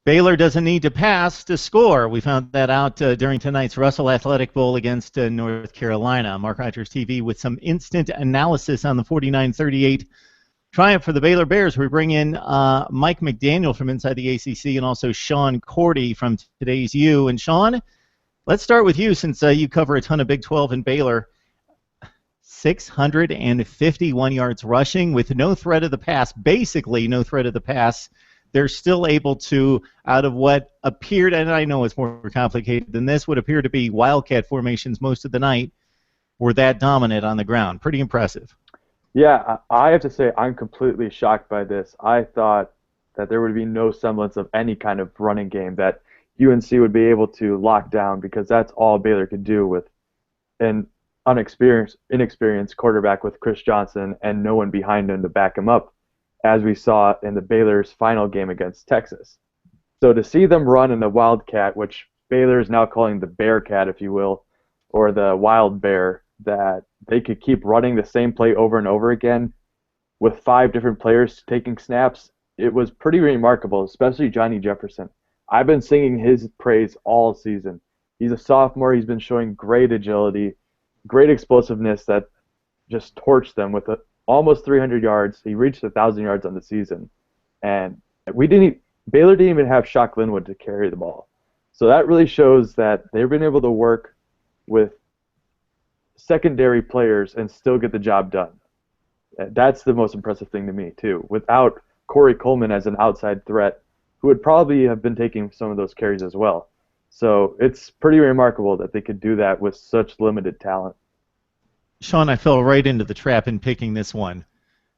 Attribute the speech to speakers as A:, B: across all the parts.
A: Baylor doesn't need to pass to score. We found that out during tonight's Russell Athletic Bowl against North Carolina. Mark Rogers TV with some instant analysis on the 49-38 triumph for the Baylor Bears. We bring in Mike McDaniel from inside the ACC and also Sean Cordy from Today's U. And Sean, let's start with you since you cover a ton of Big 12 and Baylor. 651 yards rushing with no threat of the pass, basically no threat of the pass. They're still able to, out of what appeared, and I know it's more complicated than this, would appear to be wildcat formations most of the night, were that dominant on the ground. Pretty impressive.
B: Yeah, I have to say I'm completely shocked by this. I thought that there would be no semblance of any kind of running game that UNC would be able to lock down, because that's all Baylor could do with an inexperienced quarterback with Chris Johnson and no one behind him to back him up, as we saw in the Baylor's final game against Texas. So to see them run in the Wildcat, which Baylor is now calling the Bearcat, if you will, or the Wild Bear, that they could keep running the same play over and over again with 5 different players taking snaps, it was pretty remarkable, especially Johnny Jefferson. I've been singing his praise all season. He's a sophomore. He's been showing great agility, great explosiveness that just torched them with almost 300 yards. He reached 1,000 yards on the season. And Baylor didn't even have Shock Linwood to carry the ball. So that really shows that they've been able to work with secondary players and still get the job done. That's the most impressive thing to me, too. Without Corey Coleman as an outside threat, who would probably have been taking some of those carries as well. So it's pretty remarkable that they could do that with such limited talent.
A: Sean, I fell right into the trap in picking this one.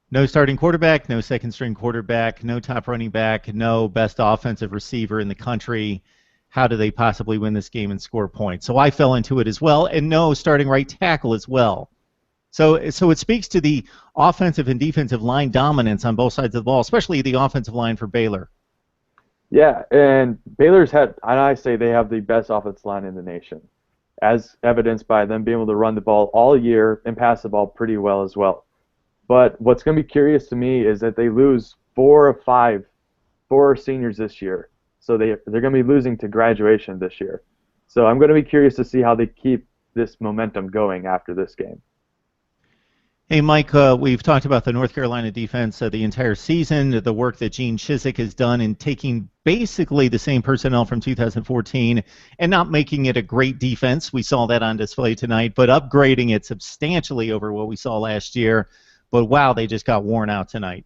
A: No starting quarterback, no second-string quarterback, no top running back, no best offensive receiver in the country. How do they possibly win this game and score points? So I fell into it as well, and no starting right tackle as well. So it speaks to the offensive and defensive line dominance on both sides of the ball, especially the offensive line for Baylor.
B: Yeah, and Baylor's and I say they have the best offensive line in the nation, as evidenced by them being able to run the ball all year and pass the ball pretty well as well. But what's going to be curious to me is that they lose 4 of 5 seniors this year. So they're going to be losing to graduation this year. So I'm going to be curious to see how they keep this momentum going after this game.
A: Hey, Mike, we've talked about the North Carolina defense the entire season, the work that Gene Chizik has done in taking basically the same personnel from 2014 and not making it a great defense. We saw that on display tonight, but upgrading it substantially over what we saw last year. But, wow, they just got worn out tonight.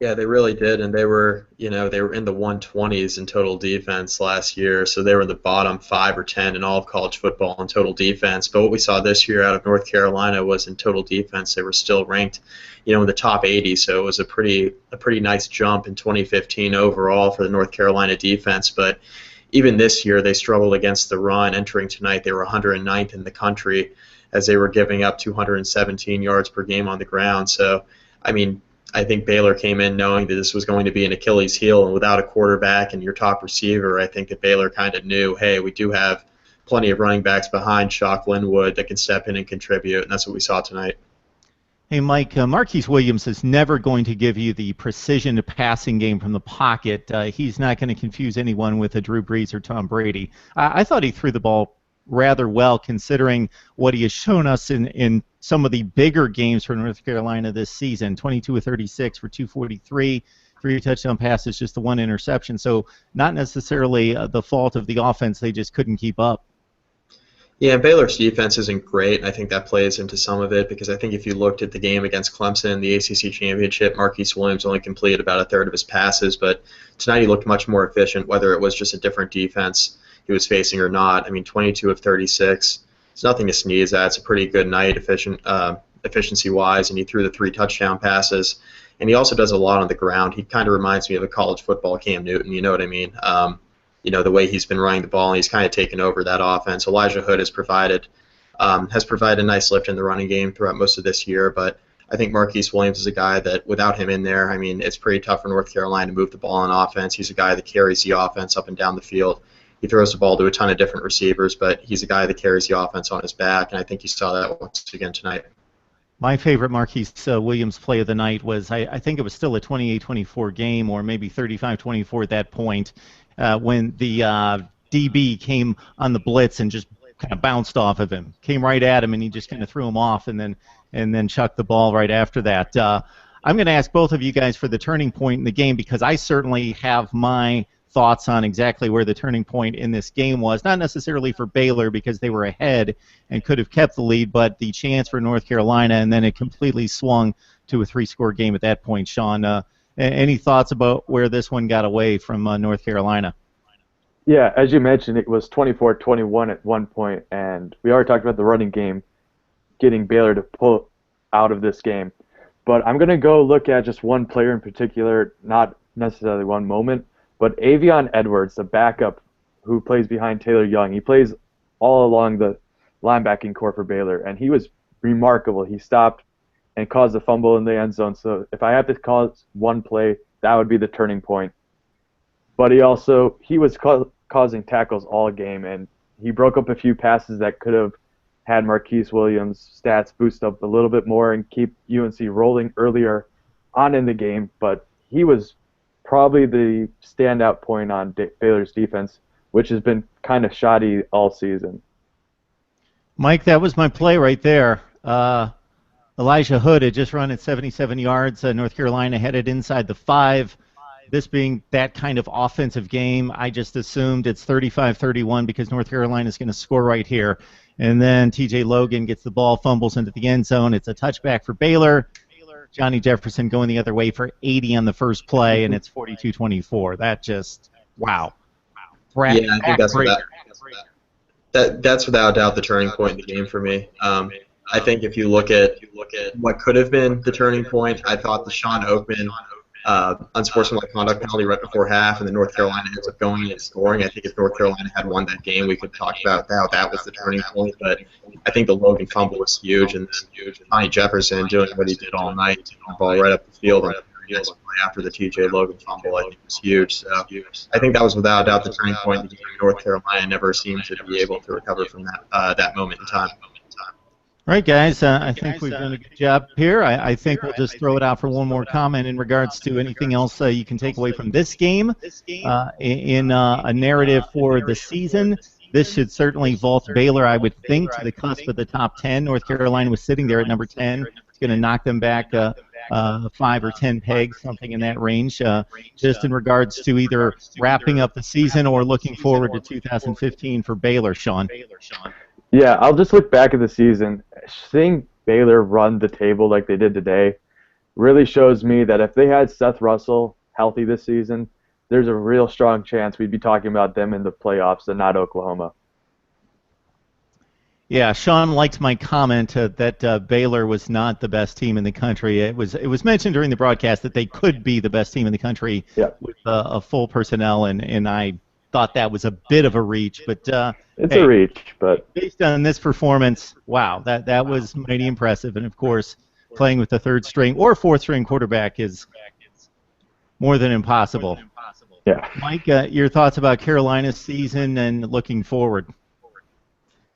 C: Yeah, they really did, and they were in the 120s in total defense last year, so they were in the bottom 5 or 10 in all of college football in total defense. But what we saw this year out of North Carolina was in total defense they were still ranked, in the top 80. So it was a pretty nice jump in 2015 overall for the North Carolina defense. But even this year they struggled against the run. Entering tonight they were 109th in the country as they were giving up 217 yards per game on the ground. So, I think Baylor came in knowing that this was going to be an Achilles heel, and without a quarterback and your top receiver, I think that Baylor kind of knew, hey, we do have plenty of running backs behind Shock Linwood that can step in and contribute, and that's what we saw tonight.
A: Hey, Mike, Marquise Williams is never going to give you the precision passing game from the pocket. He's not going to confuse anyone with a Drew Brees or Tom Brady. I thought he threw the ball rather well considering what he has shown us in some of the bigger games for North Carolina this season. 22 of 36 for 243, 3 touchdown passes, just the 1 interception. So not necessarily the fault of the offense. They just couldn't keep up.
C: Yeah, Baylor's defense isn't great. I think that plays into some of it because I think if you looked at the game against Clemson in the ACC Championship, Marquise Williams only completed about a third of his passes, but tonight he looked much more efficient, whether it was just a different defense he was facing or not. 22 of 36. It's nothing to sneeze at. It's a pretty good night efficiency-wise, and he threw the 3 touchdown passes. And he also does a lot on the ground. He kind of reminds me of a college football Cam Newton, you know what I mean? The way he's been running the ball, and he's kind of taken over that offense. Elijah Hood has provided a nice lift in the running game throughout most of this year, but I think Marquise Williams is a guy that, without him in there, it's pretty tough for North Carolina to move the ball on offense. He's a guy that carries the offense up and down the field. He throws the ball to a ton of different receivers, but he's a guy that carries the offense on his back, and I think you saw that once again tonight.
A: My favorite Marquise Williams play of the night was, I think it was still a 28-24 game, or maybe 35-24 at that point, when the DB came on the blitz and just kind of bounced off of him, came right at him, and he just kind of threw him off, and then chucked the ball right after that. I'm going to ask both of you guys for the turning point in the game, because I certainly have my thoughts on exactly where the turning point in this game was. Not necessarily for Baylor because they were ahead and could have kept the lead, but the chance for North Carolina, and then it completely swung to a three-score game at that point. Sean, any thoughts about where this one got away from North Carolina?
B: Yeah, as you mentioned, it was 24-21 at one point, and we already talked about the running game getting Baylor to pull out of this game. But I'm going to go look at just one player in particular, not necessarily one moment, but Avion Edwards, the backup who plays behind Taylor Young. He plays all along the linebacking core for Baylor, and he was remarkable. He stopped and caused a fumble in the end zone. So if I have to call one play, that would be the turning point. But he was causing tackles all game, and he broke up a few passes that could have had Marquise Williams' stats boost up a little bit more and keep UNC rolling earlier on in the game. But he was probably the standout point on Baylor's defense, which has been kind of shoddy all season.
A: Mike, that was my play right there. Elijah Hood had just run at 77 yards. North Carolina headed inside the 5. This being that kind of offensive game, I just assumed it's 35-31 because North Carolina is going to score right here. And then TJ Logan gets the ball, fumbles into the end zone. It's a touchback for Baylor. Johnny Jefferson going the other way for 80 on the first play, and it's 42-24. That just, wow.
C: Yeah, I think that's without doubt the turning point in the game for me. I think if you look at what could have been the turning point, I thought the Sean Oakman unsportsmanlike conduct penalty right before half, and then North Carolina ends up going and scoring. I think if North Carolina had won that game, we could talk about how that was the turning point. But I think the Logan fumble was huge, and Johnny Jefferson doing what he did all night, taking the ball right up the field and after the TJ Logan fumble, I think was huge. So I think that was without a doubt the turning point in the game. North Carolina never seemed to be able to recover from that moment in time.
A: All right, guys, I think we've done a good job here. I think we'll just throw it out for one more comment in regards to anything else you can take away from this game in a narrative for the season. This should certainly vault Baylor, I would think, to the cusp of the top 10. North Carolina was sitting there at number 10. It's going to knock them back 5 or 10 pegs, something in that range, just in regards to either wrapping up the season or looking forward to 2015 for Baylor, Sean.
B: Yeah, I'll just look back at the season. Seeing Baylor run the table like they did today really shows me that if they had Seth Russell healthy this season, there's a real strong chance we'd be talking about them in the playoffs and not Oklahoma.
A: Yeah, Sean liked my comment that Baylor was not the best team in the country. It was mentioned during the broadcast that they could be the best team in the country with a full personnel, and I thought that was a bit of a reach, but
B: it's a reach. But
A: based on this performance, wow, that was mighty impressive. And of course, playing with the third string or fourth string quarterback is more than impossible.
B: Yeah,
A: Mike, your thoughts about Carolina's season and looking forward?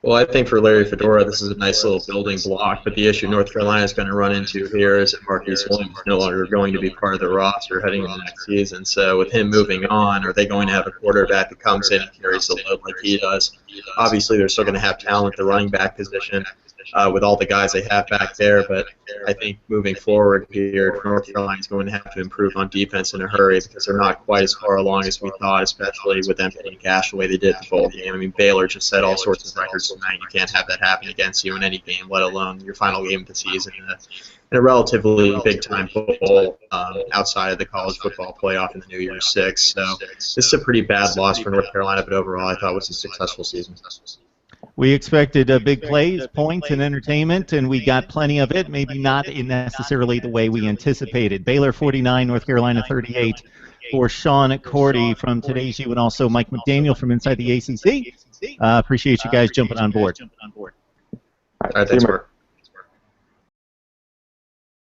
C: Well, I think for Larry Fedora, this is a nice little building block, but the issue North Carolina is going to run into here is that Marquise Williams is no longer going to be part of the roster heading into next season. So with him moving on, are they going to have a quarterback that comes in and carries the load like he does? Obviously, they're still going to have talent at the running back position with all the guys they have back there, but I think moving forward here, North Carolina is going to have to improve on defense in a hurry because they're not quite as far along as we thought, especially with them hitting cash the way they did the bowl game. I mean, Baylor just set all sorts of records tonight. You can't have that happen against you in any game, let alone your final game of the season in a relatively big-time bowl outside of the college football playoff in the New Year's Six. So this is a pretty bad loss for North Carolina, but overall I thought it was a successful season.
A: We expected big plays, points, and entertainment, and we got plenty of it, maybe not in necessarily the way we anticipated. Baylor 49, North Carolina 38. For Sean Cordy from Today's U and also Mike McDaniel from Inside the ACC. Appreciate you guys jumping on board.
C: All right, thanks, Mark.